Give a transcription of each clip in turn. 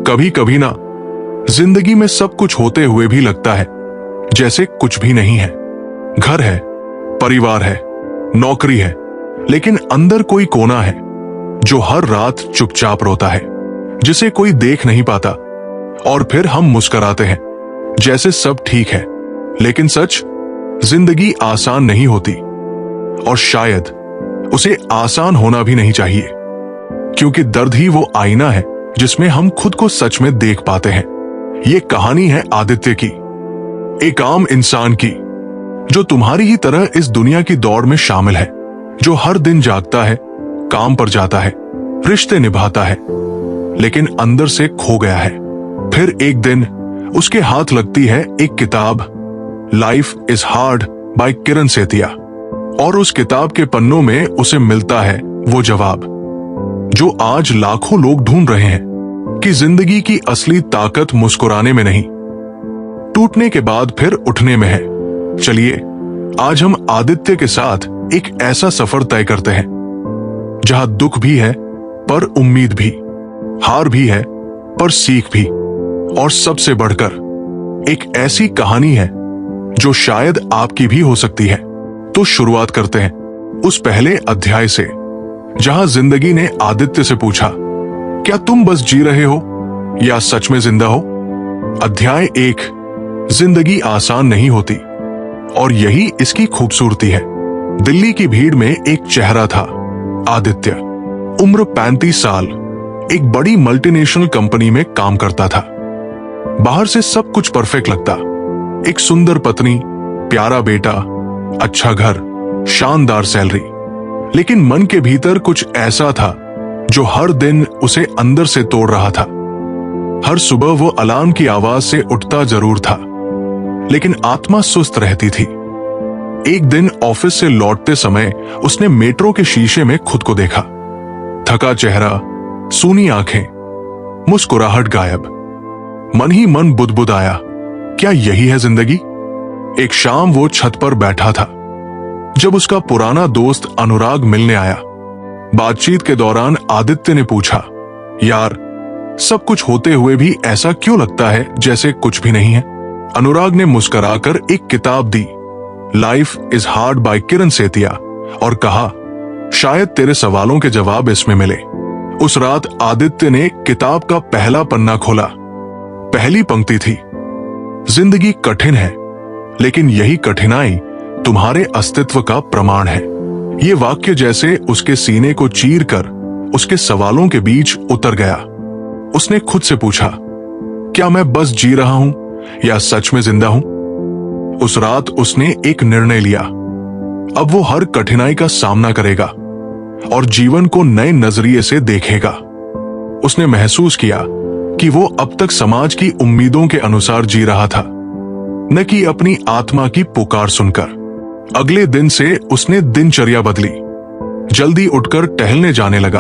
कभी कभी ना, जिंदगी में सब कुछ होते हुए भी लगता है जैसे कुछ भी नहीं है। घर है, परिवार है, नौकरी है, लेकिन अंदर कोई कोना है जो हर रात चुपचाप रोता है, जिसे कोई देख नहीं पाता। और फिर हम मुस्कुराते हैं जैसे सब ठीक है। लेकिन सच, जिंदगी आसान नहीं होती, और शायद उसे आसान होना भी नहीं चाहिए, क्योंकि दर्द ही वो आईना है जिसमें हम खुद को सच में देख पाते हैं। ये कहानी है आदित्य की, एक आम इंसान की, जो तुम्हारी ही तरह इस दुनिया की दौड़ में शामिल है, जो हर दिन जागता है, काम पर जाता है, रिश्ते निभाता है, लेकिन अंदर से खो गया है। फिर एक दिन उसके हाथ लगती है एक किताब, लाइफ इज हार्ड बाय किरण सेतिया, और उस किताब के पन्नों में उसे मिलता है वो जवाब जो आज लाखों लोग ढूंढ रहे हैं, कि जिंदगी की असली ताकत मुस्कुराने में नहीं, टूटने के बाद फिर उठने में है। चलिए आज हम आदित्य के साथ एक ऐसा सफर तय करते हैं जहां दुख भी है पर उम्मीद भी, हार भी है पर सीख भी, और सबसे बढ़कर एक ऐसी कहानी है जो शायद आपकी भी हो सकती है। तो शुरुआत करते हैं उस पहले अध्याय से, जहां जिंदगी ने आदित्य से पूछा, क्या तुम बस जी रहे हो या सच में जिंदा हो? अध्याय 1, जिंदगी आसान नहीं होती, और यही इसकी खूबसूरती है। दिल्ली की भीड़ में एक चेहरा था, आदित्य। उम्र 35 साल, एक बड़ी मल्टीनेशनल कंपनी में काम करता था। बाहर से सब कुछ परफेक्ट लगता, एक सुंदर पत्नी, प्यारा बेटा, अच्छा घर, शानदार सैलरी, लेकिन मन के भीतर कुछ ऐसा था जो हर दिन उसे अंदर से तोड़ रहा था। हर सुबह वो अलार्म की आवाज से उठता जरूर था, लेकिन आत्मा सुस्त रहती थी। एक दिन ऑफिस से लौटते समय उसने मेट्रो के शीशे में खुद को देखा। थका चेहरा, सूनी आंखें, मुस्कुराहट गायब। मन ही मन बुदबुदाया, क्या यही है जिंदगी? एक शाम वो छत पर बैठा था जब उसका पुराना दोस्त अनुराग मिलने आया। बातचीत के दौरान आदित्य ने पूछा, यार, सब कुछ होते हुए भी ऐसा क्यों लगता है जैसे कुछ भी नहीं है? अनुराग ने मुस्कुराकर एक किताब दी, लाइफ इज हार्ड बाय किरण सेतिया, और कहा, शायद तेरे सवालों के जवाब इसमें मिले। उस रात आदित्य ने किताब का पहला पन्ना खोला। पहली पंक्ति थी, जिंदगी कठिन है, लेकिन यही कठिनाई तुम्हारे अस्तित्व का प्रमाण है। ये वाक्य जैसे उसके सीने को चीरकर उसके सवालों के बीच उतर गया। उसने खुद से पूछा, क्या मैं बस जी रहा हूं या सच में जिंदा हूं? उस रात उसने एक निर्णय लिया, अब वो हर कठिनाई का सामना करेगा और जीवन को नए नजरिए से देखेगा। उसने महसूस किया कि वो अब तक समाज की उम्मीदों के अनुसार जी रहा था, न कि अपनी आत्मा की पुकार सुनकर। अगले दिन से उसने दिनचर्या बदली, जल्दी उठकर टहलने जाने लगा।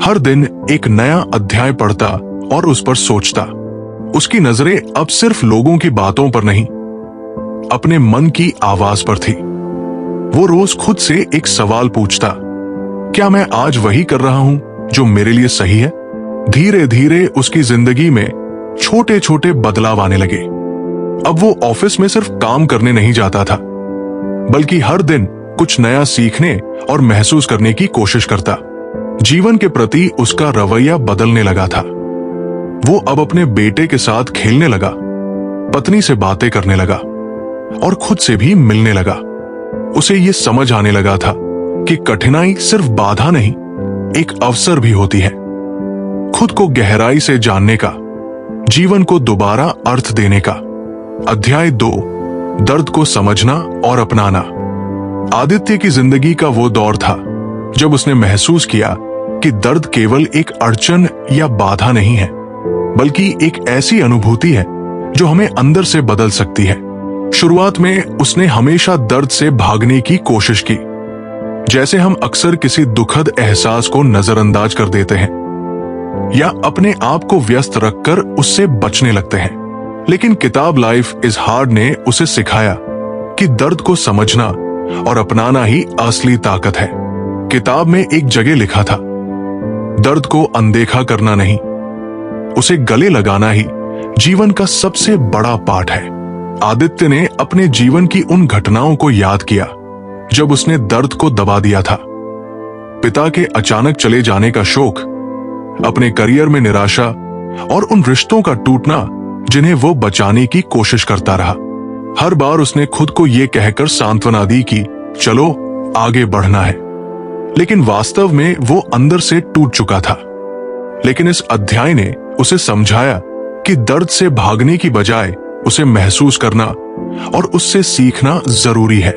हर दिन एक नया अध्याय पढ़ता और उस पर सोचता। उसकी नजरें अब सिर्फ लोगों की बातों पर नहीं, अपने मन की आवाज पर थी। वो रोज खुद से एक सवाल पूछता, क्या मैं आज वही कर रहा हूं जो मेरे लिए सही है? धीरे धीरे उसकी जिंदगी में छोटे छोटे बदलाव आने लगे। अब वो ऑफिस में सिर्फ काम करने नहीं जाता था, बल्कि हर दिन कुछ नया सीखने और महसूस करने की कोशिश करता। जीवन के प्रति उसका रवैया बदलने लगा था। वो अब अपने बेटे के साथ खेलने लगा, पत्नी से बातें करने लगा और खुद से भी मिलने लगा। उसे ये समझ आने लगा था कि कठिनाई सिर्फ बाधा नहीं, एक अवसर भी होती है, खुद को गहराई से जानने का, जीवन को दोबारा अर्थ देने का। अध्याय 2, दर्द को समझना और अपनाना। आदित्य की जिंदगी का वो दौर था जब उसने महसूस किया कि दर्द केवल एक अड़चन या बाधा नहीं है, बल्कि एक ऐसी अनुभूति है जो हमें अंदर से बदल सकती है। शुरुआत में उसने हमेशा दर्द से भागने की कोशिश की, जैसे हम अक्सर किसी दुखद एहसास को नजरअंदाज कर देते हैं या अपने आप को व्यस्त रखकर उससे बचने लगते हैं। लेकिन किताब लाइफ इज हार्ड ने उसे सिखाया कि दर्द को समझना और अपनाना ही असली ताकत है। किताब में एक जगह लिखा था, दर्द को अनदेखा करना नहीं, उसे गले लगाना ही जीवन का सबसे बड़ा पाठ है। आदित्य ने अपने जीवन की उन घटनाओं को याद किया जब उसने दर्द को दबा दिया था। पिता के अचानक चले जाने का शोक, अपने करियर में निराशा और उन रिश्तों का टूटना जिन्हें वो बचाने की कोशिश करता रहा। हर बार उसने खुद को यह कहकर सांत्वना दी कि चलो आगे बढ़ना है, लेकिन वास्तव में वो अंदर से टूट चुका था। लेकिन इस अध्याय ने उसे समझाया कि दर्द से भागने की बजाय उसे महसूस करना और उससे सीखना जरूरी है।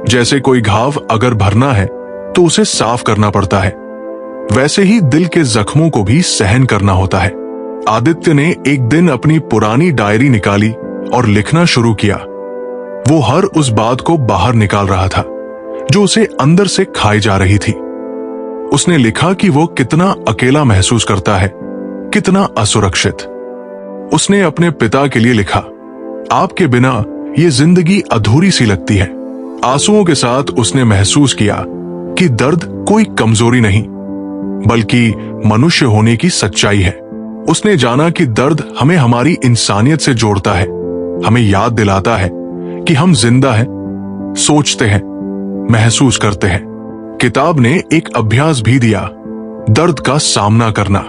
जैसे कोई घाव अगर भरना है तो उसे साफ करना पड़ता है, वैसे ही दिल के जख्मों को भी सहन करना होता है। आदित्य ने एक दिन अपनी पुरानी डायरी निकाली और लिखना शुरू किया। वो हर उस बात को बाहर निकाल रहा था जो उसे अंदर से खाई जा रही थी। उसने लिखा कि वो कितना अकेला महसूस करता है, कितना असुरक्षित। उसने अपने पिता के लिए लिखा, आपके बिना ये जिंदगी अधूरी सी लगती है। आंसुओं के साथ उसने महसूस किया कि दर्द कोई कमजोरी नहीं, बल्कि मनुष्य होने की सच्चाई है। उसने जाना कि दर्द हमें हमारी इंसानियत से जोड़ता है, हमें याद दिलाता है कि हम जिंदा हैं, सोचते हैं, महसूस करते हैं। किताब ने एक अभ्यास भी दिया, दर्द का सामना करना।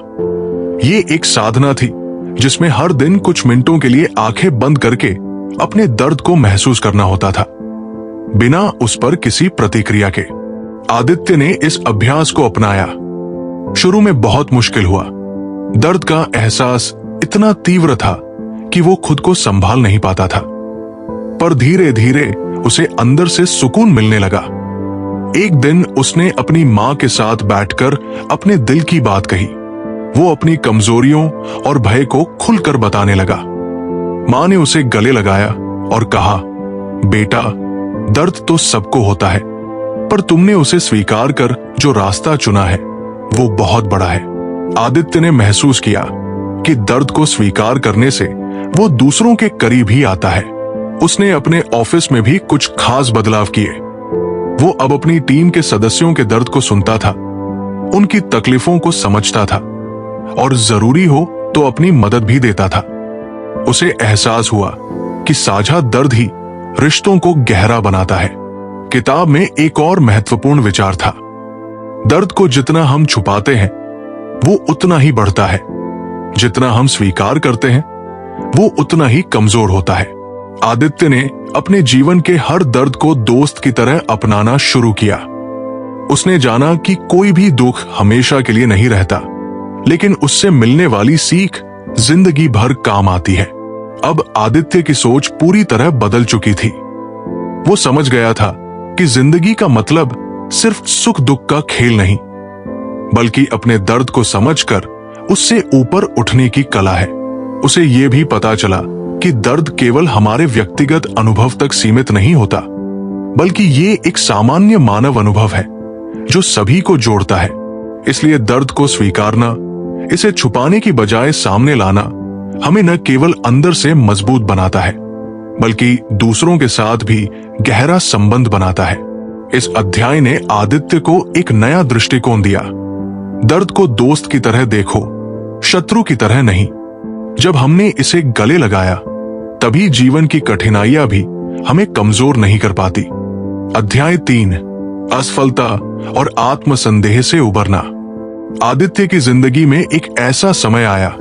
ये एक साधना थी जिसमें हर दिन कुछ मिनटों के लिए आंखें बंद करके अपने दर्द को महसूस करना होता था, बिना उस पर किसी प्रतिक्रिया के। आदित्य ने इस अभ्यास को अपनाया। शुरू में बहुत मुश्किल हुआ। दर्द का एहसास इतना तीव्र था कि वो खुद को संभाल नहीं पाता था, पर धीरे धीरे उसे अंदर से सुकून मिलने लगा। एक दिन उसने अपनी मां के साथ बैठकर अपने दिल की बात कही। वो अपनी कमजोरियों और भय को खुलकर बताने लगा। मां ने उसे गले लगाया और कहा, बेटा, दर्द तो सबको होता है, पर तुमने उसे स्वीकार कर जो रास्ता चुना है वो बहुत बड़ा है। आदित्य ने महसूस किया कि दर्द को स्वीकार करने से वो दूसरों के करीब ही आता है। उसने अपने ऑफिस में भी कुछ खास बदलाव किए। वो अब अपनी टीम के सदस्यों के दर्द को सुनता था, उनकी तकलीफों को समझता था और जरूरी हो तो अपनी मदद भी देता था। उसे एहसास हुआ कि साझा दर्द ही रिश्तों को गहरा बनाता है। किताब में एक और महत्वपूर्ण विचार था, दर्द को जितना हम छुपाते हैं वो उतना ही बढ़ता है, जितना हम स्वीकार करते हैं वो उतना ही कमजोर होता है। आदित्य ने अपने जीवन के हर दर्द को दोस्त की तरह अपनाना शुरू किया। उसने जाना कि कोई भी दुख हमेशा के लिए नहीं रहता, लेकिन उससे मिलने वाली सीख जिंदगी भर काम आती है। अब आदित्य की सोच पूरी तरह बदल चुकी थी। वो समझ गया था कि जिंदगी का मतलब सिर्फ सुख दुख का खेल नहीं, बल्कि अपने दर्द को समझकर उससे ऊपर उठने की कला है। उसे ये भी पता चला कि दर्द केवल हमारे व्यक्तिगत अनुभव तक सीमित नहीं होता, बल्कि ये एक सामान्य मानव अनुभव है जो सभी को जोड़ता है। इसलिए दर्द को स्वीकारना, इसे छुपाने की बजाय सामने लाना, हमें न केवल अंदर से मजबूत बनाता है, बल्कि दूसरों के साथ भी गहरा संबंध बनाता है। इस अध्याय ने आदित्य को एक नया दृष्टिकोण दिया। दर्द को दोस्त की तरह देखो, शत्रु की तरह नहीं। जब हमने इसे गले लगाया, तभी जीवन की कठिनाइयां भी हमें कमजोर नहीं कर पाती। अध्याय 3, असफलता और आत्मसंदेह से उबरना। आदित्य की जिंदगी में एक ऐसा समय आया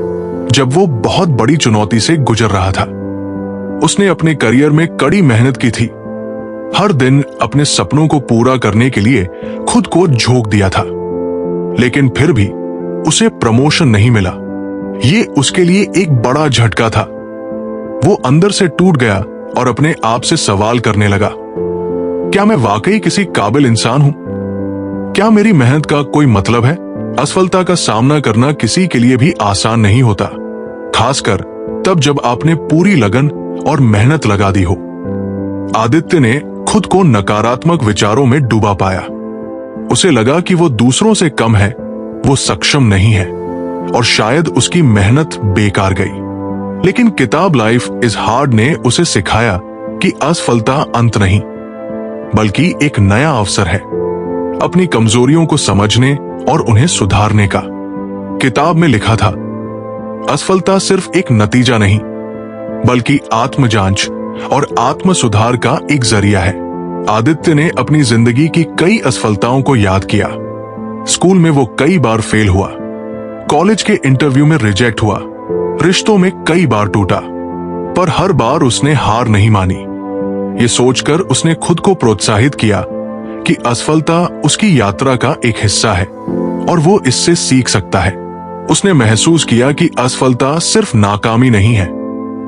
जब वो बहुत बड़ी चुनौती से गुजर रहा था। उसने अपने करियर में कड़ी मेहनत की थी, हर दिन अपने सपनों को पूरा करने के लिए खुद को झोंक दिया था, लेकिन फिर भी उसे प्रमोशन नहीं मिला। ये उसके लिए एक बड़ा झटका था। वो अंदर से टूट गया और अपने आप से सवाल करने लगा, क्या मैं वाकई किसी काबिल इंसान हूं? क्या मेरी मेहनत का कोई मतलब है? असफलता का सामना करना किसी के लिए भी आसान नहीं होता, खासकर तब जब आपने पूरी लगन और मेहनत लगा दी हो। आदित्य ने खुद को नकारात्मक विचारों में डूबा पाया। उसे लगा कि वो दूसरों से कम है, वो सक्षम नहीं है और शायद उसकी मेहनत बेकार गई। लेकिन किताब लाइफ इज हार्ड ने उसे सिखाया कि असफलता अंत नहीं, बल्कि एक नया अवसर है अपनी कमजोरियों को समझने और उन्हें सुधारने का। किताब में लिखा था, असफलता सिर्फ एक नतीजा नहीं, बल्कि आत्म जांच और आत्म सुधार का एक जरिया है। आदित्य ने अपनी जिंदगी की कई असफलताओं को याद किया। स्कूल में वो कई बार फेल हुआ, कॉलेज के इंटरव्यू में रिजेक्ट हुआ, रिश्तों में कई बार टूटा, पर हर बार उसने हार नहीं मानी। ये सोचकर उसने खुद को प्रोत्साहित किया कि असफलता उसकी यात्रा का एक हिस्सा है और वो इससे सीख सकता है। उसने महसूस किया कि असफलता सिर्फ नाकामी नहीं है,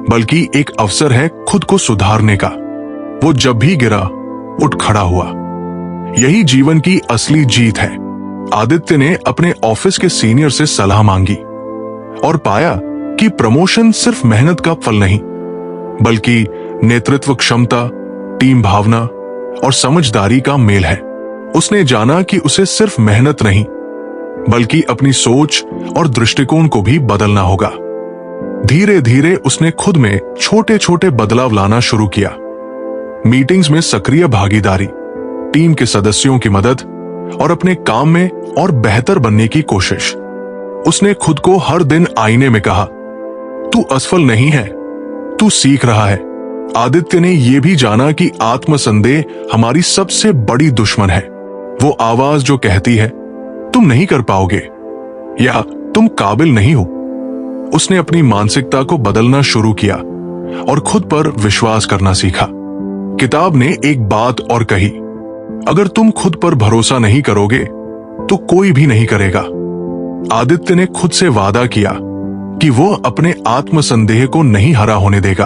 बल्कि एक अवसर है खुद को सुधारने का। वो जब भी गिरा, उठ खड़ा हुआ। यही जीवन की असली जीत है। आदित्य ने अपने ऑफिस के सीनियर से सलाह मांगी और पाया कि प्रमोशन सिर्फ मेहनत का फल नहीं, बल्कि नेतृत्व क्षमता, टीम भावना और समझदारी का मेल है। उसने जाना कि उसे सिर्फ मेहनत नहीं, बल्कि अपनी सोच और दृष्टिकोण को भी बदलना होगा। धीरे धीरे उसने खुद में छोटे छोटे बदलाव लाना शुरू किया। मीटिंग्स में सक्रिय भागीदारी, टीम के सदस्यों की मदद और अपने काम में और बेहतर बनने की कोशिश। उसने खुद को हर दिन आईने में कहा, तू असफल नहीं है, तू सीख रहा है। आदित्य ने यह भी जाना कि आत्मसंदेह हमारी सबसे बड़ी दुश्मन है। वो आवाज जो कहती है तुम नहीं कर पाओगे या तुम काबिल नहीं हो। उसने अपनी मानसिकता को बदलना शुरू किया और खुद पर विश्वास करना सीखा। किताब ने एक बात और कही, अगर तुम खुद पर भरोसा नहीं करोगे तो कोई भी नहीं करेगा। आदित्य ने खुद से वादा किया कि वो अपने आत्मसंदेह को नहीं हरा होने देगा।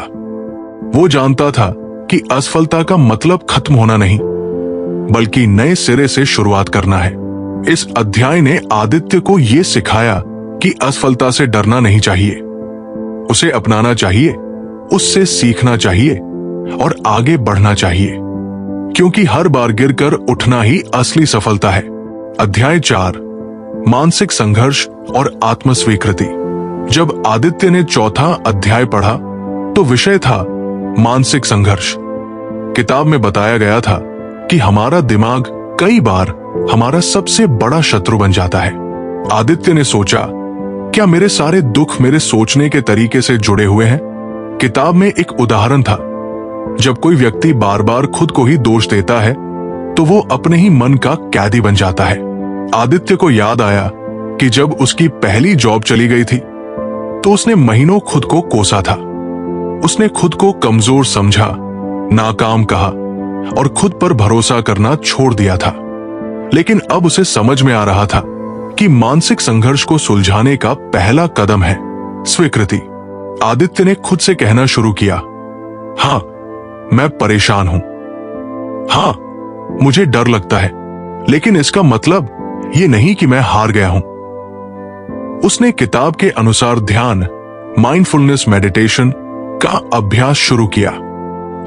वो जानता था कि असफलता का मतलब खत्म होना नहीं, बल्कि नए सिरे से शुरुआत करना है। इस अध्याय ने आदित्य को यह सिखाया कि असफलता से डरना नहीं चाहिए, उसे अपनाना चाहिए, उससे सीखना चाहिए और आगे बढ़ना चाहिए, क्योंकि हर बार गिरकर उठना ही असली सफलता है। अध्याय 4, मानसिक संघर्ष और आत्मस्वीकृति। जब आदित्य ने चौथा अध्याय पढ़ा तो विषय था मानसिक संघर्ष। किताब में बताया गया था कि हमारा दिमाग कई बार हमारा सबसे बड़ा शत्रु बन जाता है। आदित्य ने सोचा, क्या मेरे सारे दुख मेरे सोचने के तरीके से जुड़े हुए हैं? किताब में एक उदाहरण था, जब कोई व्यक्ति बार बार खुद को ही दोष देता है तो वो अपने ही मन का कैदी बन जाता है। आदित्य को याद आया कि जब उसकी पहली जॉब चली गई थी तो उसने महीनों खुद को कोसा था। उसने खुद को कमजोर समझा, नाकाम कहा और खुद पर भरोसा करना छोड़ दिया था। लेकिन अब उसे समझ में आ रहा था कि मानसिक संघर्ष को सुलझाने का पहला कदम है स्वीकृति। आदित्य ने खुद से कहना शुरू किया, हाँ मैं परेशान हूं, हाँ मुझे डर लगता है, लेकिन इसका मतलब ये नहीं कि मैं हार गया हूं। उसने किताब के अनुसार ध्यान, माइंडफुलनेस मेडिटेशन का अभ्यास शुरू किया।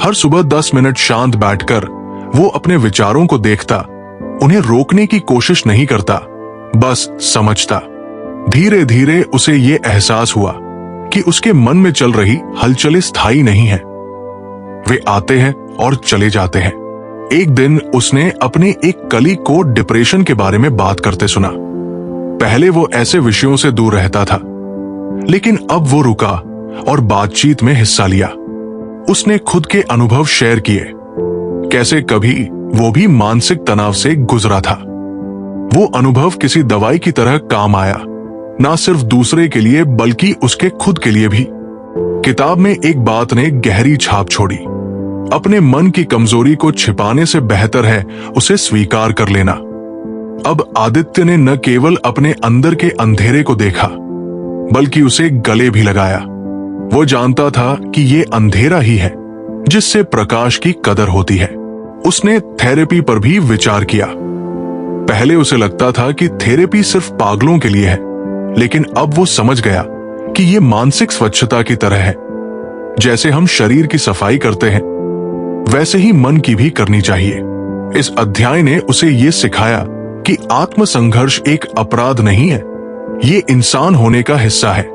हर सुबह 10 मिनट शांत बैठकर वो अपने विचारों को देखता, उन्हें रोकने की कोशिश नहीं करता, बस समझता। धीरे धीरे उसे ये एहसास हुआ कि उसके मन में चल रही हलचलें स्थायी नहीं है, वे आते हैं और चले जाते हैं। एक दिन उसने अपने एक कलीग को डिप्रेशन के बारे में बात करते सुना। पहले वो ऐसे विषयों से दूर रहता था, लेकिन अब वो रुका और बातचीत में हिस्सा लिया। उसने खुद के अनुभव शेयर किए, कैसे कभी वो भी मानसिक तनाव से गुजरा था। वो अनुभव किसी दवाई की तरह काम आया, ना सिर्फ दूसरे के लिए बल्कि उसके खुद के लिए भी। किताब में एक बात ने गहरी छाप छोड़ी, अपने मन की कमजोरी को छिपाने से बेहतर है उसे स्वीकार कर लेना। अब आदित्य ने न केवल अपने अंदर के अंधेरे को देखा, बल्कि उसे गले भी लगाया। वो जानता था कि ये अंधेरा ही है जिससे प्रकाश की कदर होती है। उसने थेरेपी पर भी विचार किया। पहले उसे लगता था कि थेरेपी सिर्फ पागलों के लिए है, लेकिन अब वो समझ गया कि ये मानसिक स्वच्छता की तरह है। जैसे हम शरीर की सफाई करते हैं, वैसे ही मन की भी करनी चाहिए। इस अध्याय ने उसे ये सिखाया कि आत्मसंघर्ष एक अपराध नहीं है, ये इंसान होने का हिस्सा है।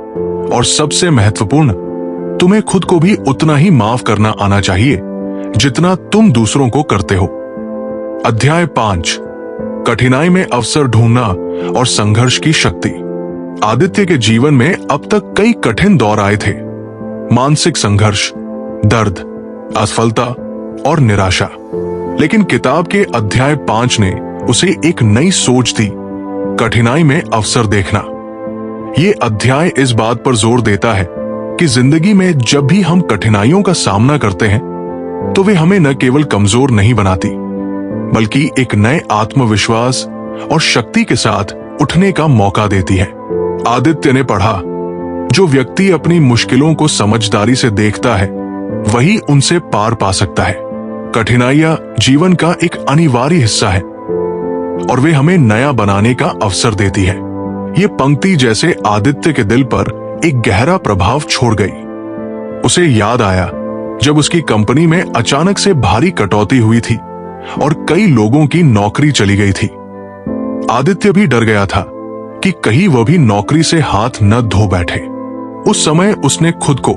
और सबसे महत्वपूर्ण, तुम्हें खुद को भी उतना ही माफ करना आना चाहिए जितना तुम दूसरों को करते हो। अध्याय 5, कठिनाई में अवसर ढूंढना और संघर्ष की शक्ति। आदित्य के जीवन में अब तक कई कठिन दौर आए थे, मानसिक संघर्ष, दर्द, असफलता और निराशा। लेकिन किताब के अध्याय 5 ने उसे एक नई सोच दी, कठिनाई में अवसर देखना। ये अध्याय इस बात पर जोर देता है कि जिंदगी में जब भी हम कठिनाइयों का सामना करते हैं तो वे हमें न केवल कमजोर नहीं बनाती, बल्कि एक नए आत्मविश्वास और शक्ति के साथ उठने का मौका देती है। आदित्य ने पढ़ा, जो व्यक्ति अपनी मुश्किलों को समझदारी से देखता है वही उनसे पार पा सकता है। कठिनाइयां जीवन का एक अनिवार्य हिस्सा है और वे हमें नया बनाने का अवसर देती है। ये पंक्ति जैसे आदित्य के दिल पर एक गहरा प्रभाव छोड़ गई। उसे याद आया जब उसकी कंपनी में अचानक से भारी कटौती हुई थी और कई लोगों की नौकरी चली गई थी। आदित्य भी डर गया था कि कहीं वह भी नौकरी से हाथ न धो बैठे। उस समय उसने खुद को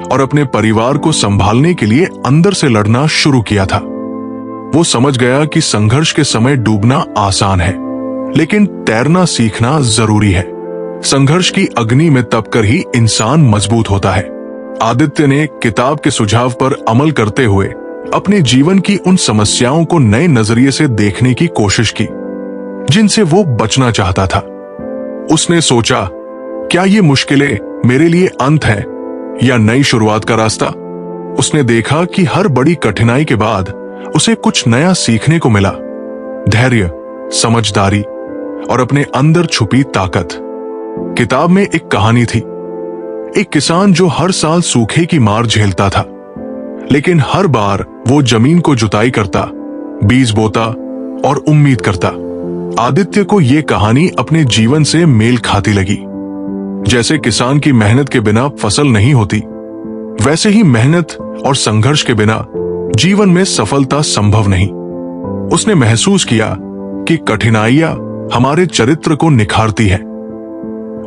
और अपने परिवार को संभालने के लिए अंदर से लड़ना शुरू किया था। वो समझ गया कि संघर्ष के समय डूबना आसान है, लेकिन तैरना सीखना जरूरी है। संघर्ष की अग्नि में तपकर ही इंसान मजबूत होता है। आदित्य ने किताब के सुझाव पर अमल करते हुए अपने जीवन की उन समस्याओं को नए नजरिए से देखने की कोशिश की जिनसे वो बचना चाहता था। उसने सोचा, क्या ये मुश्किलें मेरे लिए अंत है या नई शुरुआत का रास्ता? उसने देखा कि हर बड़ी कठिनाई के बाद उसे कुछ नया सीखने को मिला, धैर्य, समझदारी और अपने अंदर छुपी ताकत। किताब में एक कहानी थी, एक किसान जो हर साल सूखे की मार झेलता था, लेकिन हर बार वो जमीन को जुताई करता, बीज बोता और उम्मीद करता। आदित्य को ये कहानी अपने जीवन से मेल खाती लगी। जैसे किसान की मेहनत के बिना फसल नहीं होती, वैसे ही मेहनत और संघर्ष के बिना जीवन में सफलता संभव नहीं। उसने महसूस किया कि कठिनाइयां हमारे चरित्र को निखारती है,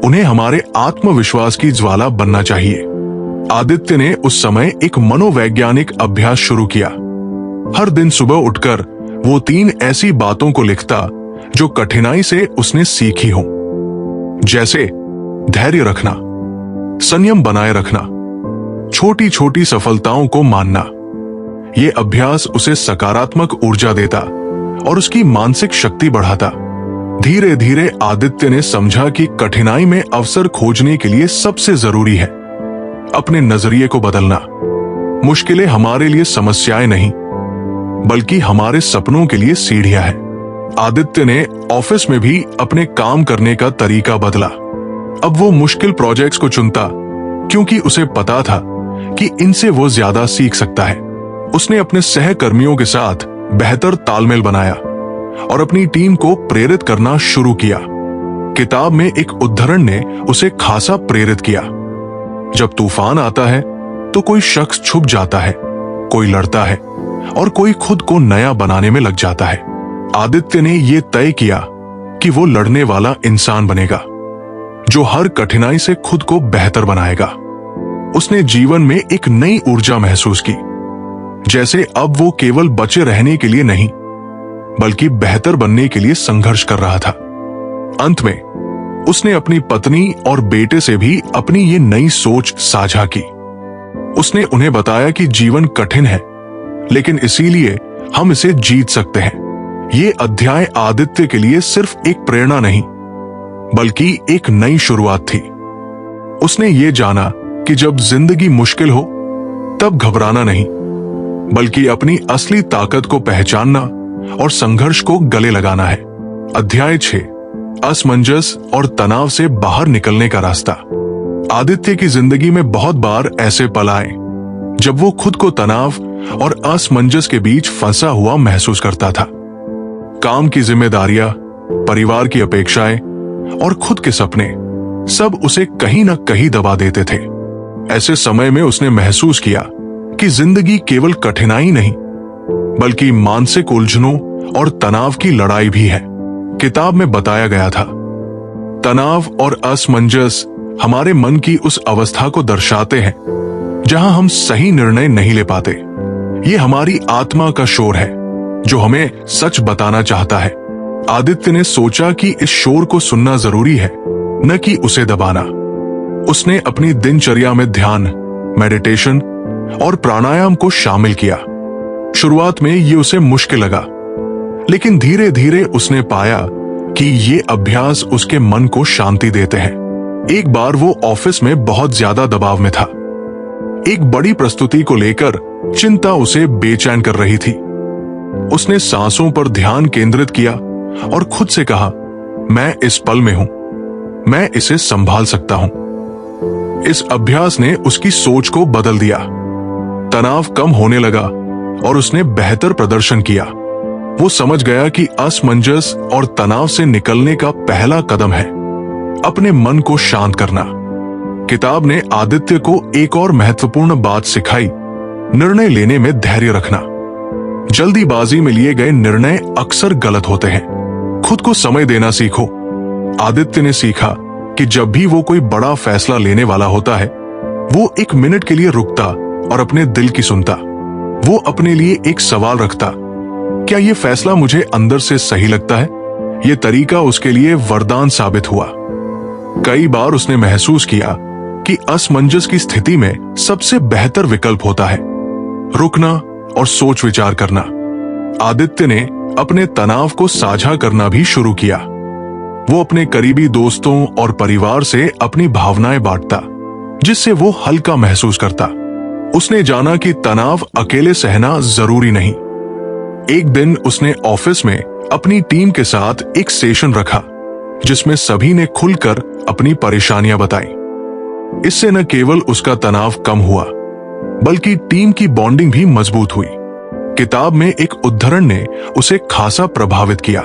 उन्हें हमारे आत्मविश्वास की ज्वाला बनना चाहिए। आदित्य ने उस समय एक मनोवैज्ञानिक अभ्यास शुरू किया। हर दिन सुबह उठकर वो 3 ऐसी बातों को लिखता जो कठिनाई से उसने सीखी हो, जैसे धैर्य रखना, संयम बनाए रखना, छोटी छोटी सफलताओं को मानना। ये अभ्यास उसे सकारात्मक ऊर्जा देता और उसकी मानसिक शक्ति बढ़ाता। धीरे धीरे आदित्य ने समझा कि कठिनाई में अवसर खोजने के लिए सबसे जरूरी है अपने नजरिए को बदलना। मुश्किलें हमारे लिए समस्याएं नहीं, बल्कि हमारे सपनों के लिए सीढ़ियां हैं। आदित्य ने ऑफिस में भी अपने काम करने का तरीका बदला। अब वो मुश्किल प्रोजेक्ट्स को चुनता क्योंकि उसे पता था कि इनसे वो ज्यादा सीख सकता है। उसने अपने सहकर्मियों के साथ बेहतर तालमेल बनाया और अपनी टीम को प्रेरित करना शुरू किया। किताब में एक उद्धरण ने उसे खासा प्रेरित किया। जब तूफान आता है तो कोई शख्स छुप जाता है, कोई लड़ता है और कोई खुद को नया बनाने में लग जाता है। आदित्य ने यह तय किया कि वो लड़ने वाला इंसान बनेगा, जो हर कठिनाई से खुद को बेहतर बनाएगा। उसने जीवन में एक नई ऊर्जा महसूस की, जैसे अब वो केवल बचे रहने के लिए नहीं, बल्कि बेहतर बनने के लिए संघर्ष कर रहा था। अंत में उसने अपनी पत्नी और बेटे से भी अपनी ये नई सोच साझा की। उसने उन्हें बताया कि जीवन कठिन है, लेकिन इसीलिए हम इसे जीत सकते हैं। ये अध्याय आदित्य के लिए सिर्फ एक प्रेरणा नहीं, बल्कि एक नई शुरुआत थी। उसने ये जाना कि जब जिंदगी मुश्किल हो तब घबराना नहीं, बल्कि अपनी असली ताकत को पहचानना और संघर्ष को गले लगाना है। अध्याय 6, असमंजस और तनाव से बाहर निकलने का रास्ता। आदित्य की जिंदगी में बहुत बार ऐसे पल आए जब वो खुद को तनाव और असमंजस के बीच फंसा हुआ महसूस करता था। काम की जिम्मेदारियां, परिवार की अपेक्षाएं और खुद के सपने सब उसे कहीं ना कहीं दबा देते थे। ऐसे समय में उसने महसूस किया कि जिंदगी केवल कठिनाई नहीं, बल्कि मानसिक उलझनों और तनाव की लड़ाई भी है। किताब में बताया गया था, तनाव और असमंजस हमारे मन की उस अवस्था को दर्शाते हैं जहां हम सही निर्णय नहीं ले पाते। ये हमारी आत्मा का शोर है जो हमें सच बताना चाहता है। आदित्य ने सोचा कि इस शोर को सुनना जरूरी है, न कि उसे दबाना। उसने अपनी दिनचर्या में ध्यान, मेडिटेशन और प्राणायाम को शामिल किया। शुरुआत में ये उसे मुश्किल लगा, लेकिन धीरे धीरे उसने पाया कि ये अभ्यास उसके मन को शांति देते हैं। एक बार वो ऑफिस में बहुत ज्यादा दबाव में था। एक बड़ी प्रस्तुति को लेकर चिंता उसे बेचैन कर रही थी। उसने सांसों पर ध्यान केंद्रित किया और खुद से कहा, मैं इस पल में हूं, मैं इसे संभाल सकता हूं। इस अभ्यास ने उसकी सोच को बदल दिया। तनाव कम होने लगा और उसने बेहतर प्रदर्शन किया। वो समझ गया कि असमंजस और तनाव से निकलने का पहला कदम है अपने मन को शांत करना। किताब ने आदित्य को एक और महत्वपूर्ण बात सिखाई, निर्णय लेने में धैर्य रखना। जल्दीबाजी में लिए गए निर्णय अक्सर गलत होते हैं। खुद को समय देना सीखो। आदित्य ने सीखा कि जब भी वो कोई बड़ा फैसला लेने वाला होता है, वो एक मिनट के लिए रुकता और अपने दिल की सुनता। वो अपने लिए एक सवाल रखता, क्या ये फैसला मुझे अंदर से सही लगता है? ये तरीका उसके लिए वरदान साबित हुआ। कई बार उसने महसूस किया कि असमंजस की स्थिति में सबसे बेहतर विकल्प होता है रुकना और सोच विचार करना। आदित्य ने अपने तनाव को साझा करना भी शुरू किया। वो अपने करीबी दोस्तों और परिवार से अपनी भावनाएं बांटता, जिससे वो हल्का महसूस करता। उसने जाना कि तनाव अकेले सहना जरूरी नहीं। एक दिन उसने ऑफिस में अपनी टीम के साथ एक सेशन रखा, जिसमें सभी ने खुलकर अपनी परेशानियां बताई। इससे न केवल उसका तनाव कम हुआ, बल्कि टीम की बॉन्डिंग भी मजबूत हुई। किताब में एक उद्धरण ने उसे खासा प्रभावित किया।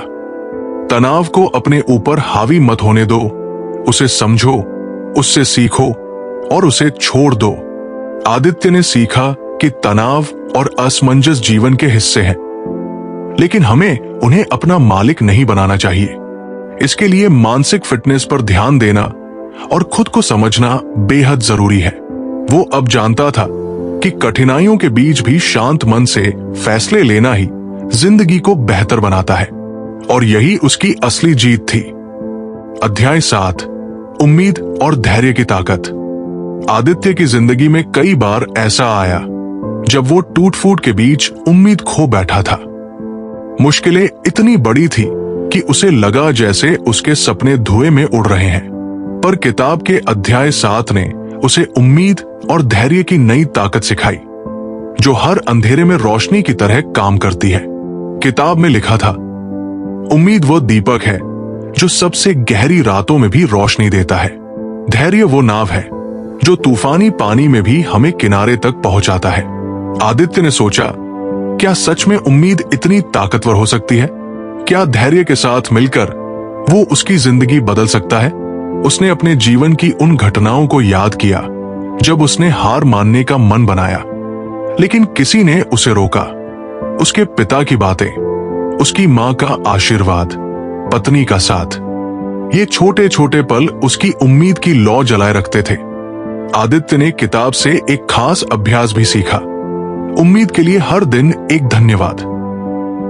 तनाव को अपने ऊपर हावी मत होने दो, उसे समझो, उससे सीखो और उसे छोड़ दो। आदित्य ने सीखा कि तनाव और असमंजस जीवन के हिस्से हैं, लेकिन हमें उन्हें अपना मालिक नहीं बनाना चाहिए। इसके लिए मानसिक फिटनेस पर ध्यान देना और खुद को समझना बेहद जरूरी है। वो अब जानता था कि कठिनाइयों के बीच भी शांत मन से फैसले लेना ही जिंदगी को बेहतर बनाता है, और यही उसकी असली जीत थी। अध्याय 7, उम्मीद और धैर्य की ताकत। आदित्य की जिंदगी में कई बार ऐसा आया जब वो टूट फूट के बीच उम्मीद खो बैठा था। मुश्किलें इतनी बड़ी थी कि उसे लगा जैसे उसके सपने धुएं में उड़ रहे हैं। पर किताब के अध्याय 7 ने उसे उम्मीद और धैर्य की नई ताकत सिखाई, जो हर अंधेरे में रोशनी की तरह काम करती है। किताब में लिखा था, उम्मीद वो दीपक है जो सबसे गहरी रातों में भी रोशनी देता है। धैर्य वो नाव है जो तूफानी पानी में भी हमें किनारे तक पहुंचाता है। आदित्य ने सोचा, क्या सच में उम्मीद इतनी ताकतवर हो सकती है? क्या धैर्य के साथ मिलकर वो उसकी जिंदगी बदल सकता है? उसने अपने जीवन की उन घटनाओं को याद किया जब उसने हार मानने का मन बनाया, लेकिन किसी ने उसे रोका। उसके पिता की बातें, उसकी मां का आशीर्वाद, पत्नी का साथ, ये छोटे छोटे पल उसकी उम्मीद की लौ जलाए रखते थे। आदित्य ने किताब से एक खास अभ्यास भी सीखा, उम्मीद के लिए हर दिन एक धन्यवाद।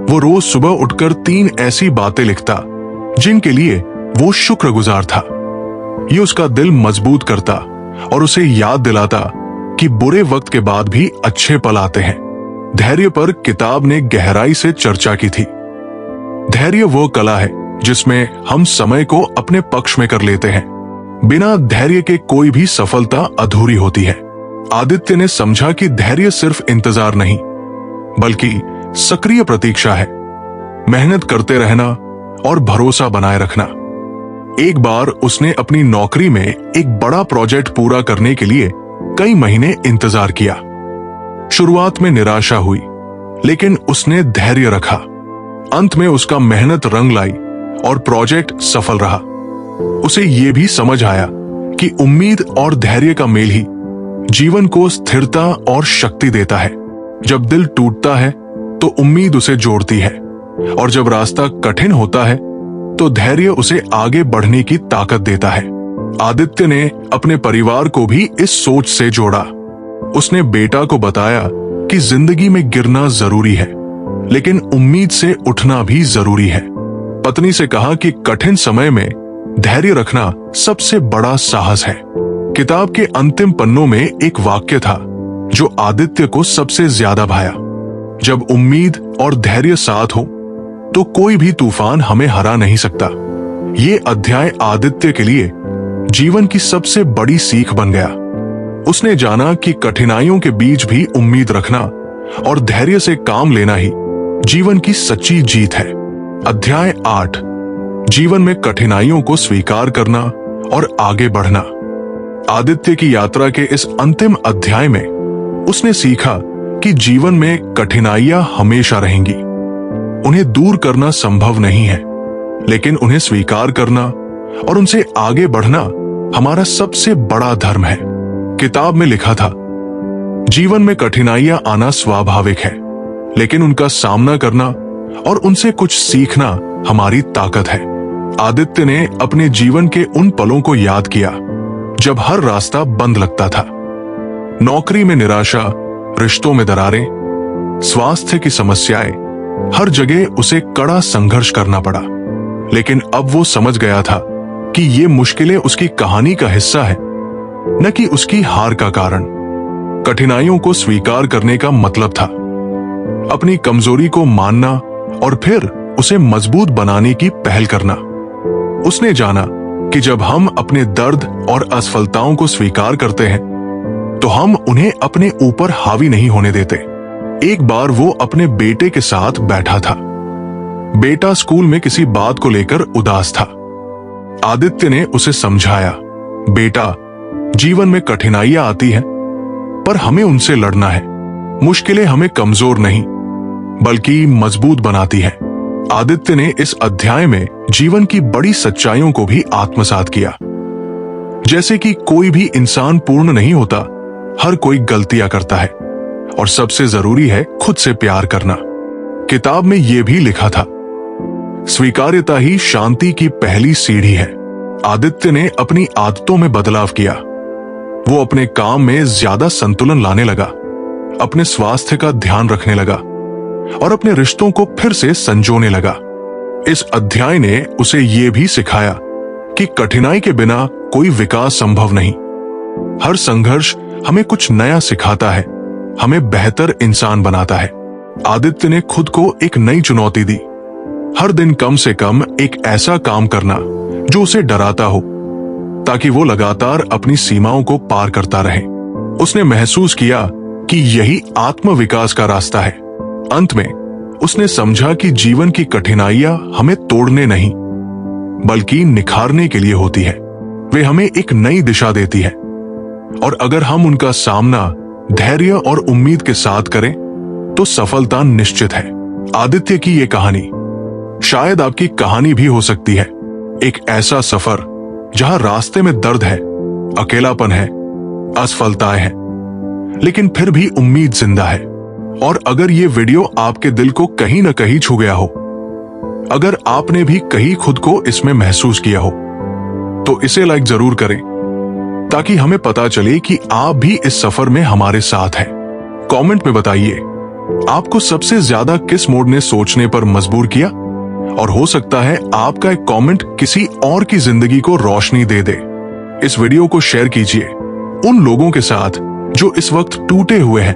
वो रोज सुबह उठकर 3 ऐसी बातें लिखता जिनके लिए वो शुक्रगुजार था। ये उसका दिल मजबूत करता और उसे याद दिलाता कि बुरे वक्त के बाद भी अच्छे पल आते हैं। धैर्य पर किताब ने गहराई से चर्चा की थी। धैर्य वो कला है जिसमें हम समय को अपने पक्ष में कर लेते हैं। बिना धैर्य के कोई भी सफलता अधूरी होती है। आदित्य ने समझा कि धैर्य सिर्फ इंतजार नहीं, बल्कि सक्रिय प्रतीक्षा है, मेहनत करते रहना और भरोसा बनाए रखना। एक बार उसने अपनी नौकरी में एक बड़ा प्रोजेक्ट पूरा करने के लिए कई महीने इंतजार किया। शुरुआत में निराशा हुई, लेकिन उसने धैर्य रखा। अंत में उसका मेहनत रंग लाई और प्रोजेक्ट सफल रहा। उसे ये भी समझ आया कि उम्मीद और धैर्य का मेल ही जीवन को स्थिरता और शक्ति देता है। जब दिल टूटता है तो उम्मीद उसे जोड़ती है, और जब रास्ता कठिन होता है तो धैर्य उसे आगे बढ़ने की ताकत देता है। आदित्य ने अपने परिवार को भी इस सोच से जोड़ा। उसने बेटा को बताया कि जिंदगी में गिरना जरूरी है, लेकिन उम्मीद से उठना भी जरूरी है। पत्नी से कहा कि कठिन समय में धैर्य रखना सबसे बड़ा साहस है। किताब के अंतिम पन्नों में एक वाक्य था जो आदित्य को सबसे ज्यादा भाया। जब उम्मीद और धैर्य साथ हो तो कोई भी तूफान हमें हरा नहीं सकता। ये अध्याय आदित्य के लिए जीवन की सबसे बड़ी सीख बन गया। उसने जाना कि कठिनाइयों के बीच भी उम्मीद रखना और धैर्य से काम लेना ही जीवन की सच्ची जीत है। अध्याय 8, जीवन में कठिनाइयों को स्वीकार करना और आगे बढ़ना। आदित्य की यात्रा के इस अंतिम अध्याय में उसने सीखा कि जीवन में कठिनाइयां हमेशा रहेंगी। उन्हें दूर करना संभव नहीं है, लेकिन उन्हें स्वीकार करना और उनसे आगे बढ़ना हमारा सबसे बड़ा धर्म है। किताब में लिखा था, जीवन में कठिनाइयां आना स्वाभाविक है, लेकिन उनका सामना करना और उनसे कुछ सीखना हमारी ताकत है। आदित्य ने अपने जीवन के उन पलों को याद किया जब हर रास्ता बंद लगता था। नौकरी में निराशा, रिश्तों में दरारें, स्वास्थ्य की समस्याएं, हर जगह उसे कड़ा संघर्ष करना पड़ा। लेकिन अब वो समझ गया था कि ये मुश्किलें उसकी कहानी का हिस्सा है, न कि उसकी हार का कारण। कठिनाइयों को स्वीकार करने का मतलब था अपनी कमजोरी को मानना और फिर उसे मजबूत बनाने की पहल करना। उसने जाना कि जब हम अपने दर्द और असफलताओं को स्वीकार करते हैं तो हम उन्हें अपने ऊपर हावी नहीं होने देते। एक बार वो अपने बेटे के साथ बैठा था। बेटा स्कूल में किसी बात को लेकर उदास था। आदित्य ने उसे समझाया, बेटा, जीवन में कठिनाइयां आती हैं, पर हमें उनसे लड़ना है। मुश्किलें हमें कमजोर नहीं बल्कि मजबूत बनाती हैं। आदित्य ने इस अध्याय में जीवन की बड़ी सच्चाइयों को भी आत्मसात किया, जैसे कि कोई भी इंसान पूर्ण नहीं होता, हर कोई गलतियां करता है और सबसे जरूरी है खुद से प्यार करना। किताब में यह भी लिखा था, स्वीकार्यता ही शांति की पहली सीढ़ी है। आदित्य ने अपनी आदतों में बदलाव किया। वो अपने काम में ज्यादा संतुलन लाने लगा, अपने स्वास्थ्य का ध्यान रखने लगा और अपने रिश्तों को फिर से संजोने लगा। इस अध्याय ने उसे ये भी सिखाया कि कठिनाई के बिना कोई विकास संभव नहीं। हर संघर्ष हमें कुछ नया सिखाता है, हमें बेहतर इंसान बनाता है। आदित्य ने खुद को एक नई चुनौती दी, हर दिन कम से कम एक ऐसा काम करना जो उसे डराता हो, ताकि वो लगातार अपनी सीमाओं को पार करता रहे। उसने महसूस किया कि यही आत्म विकास का रास्ता है। अंत में उसने समझा कि जीवन की कठिनाइयां हमें तोड़ने नहीं बल्कि निखारने के लिए होती है। वे हमें एक नई दिशा देती है और अगर हम उनका सामना धैर्य और उम्मीद के साथ करें तो सफलता निश्चित है। आदित्य की ये कहानी शायद आपकी कहानी भी हो सकती है। एक ऐसा सफर जहां रास्ते में दर्द है, अकेलापन है, असफलताएं हैं, लेकिन फिर भी उम्मीद जिंदा है। और अगर ये वीडियो आपके दिल को कहीं न कहीं छू गया हो, अगर आपने भी कहीं खुद को इसमें महसूस किया हो, तो इसे लाइक जरूर करें ताकि हमें पता चले कि आप भी इस सफर में हमारे साथ हैं। कमेंट में बताइए आपको सबसे ज्यादा किस मोड ने सोचने पर मजबूर किया, और हो सकता है आपका एक कमेंट किसी और की जिंदगी को रोशनी दे दे। इस वीडियो को शेयर कीजिए उन लोगों के साथ जो इस वक्त टूटे हुए हैं,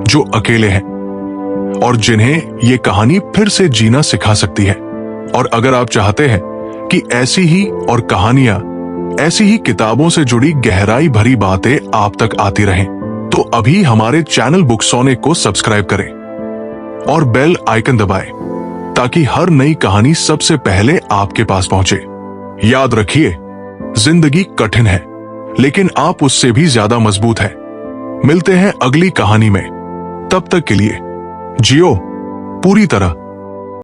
जो अकेले हैं और जिन्हें ये कहानी फिर से जीना सिखा सकती है। और अगर आप चाहते हैं कि ऐसी ही और कहानियां, ऐसी ही किताबों से जुड़ी गहराई भरी बातें आप तक आती रहें, तो अभी हमारे चैनल बुकसोनिक को सब्सक्राइब करें और बेल आइकन दबाएं ताकि हर नई कहानी सबसे पहले आपके पास पहुंचे। याद रखिए, जिंदगी कठिन है लेकिन आप उससे भी ज्यादा मजबूत है। मिलते हैं अगली कहानी में, तब तक के लिए जियो पूरी तरह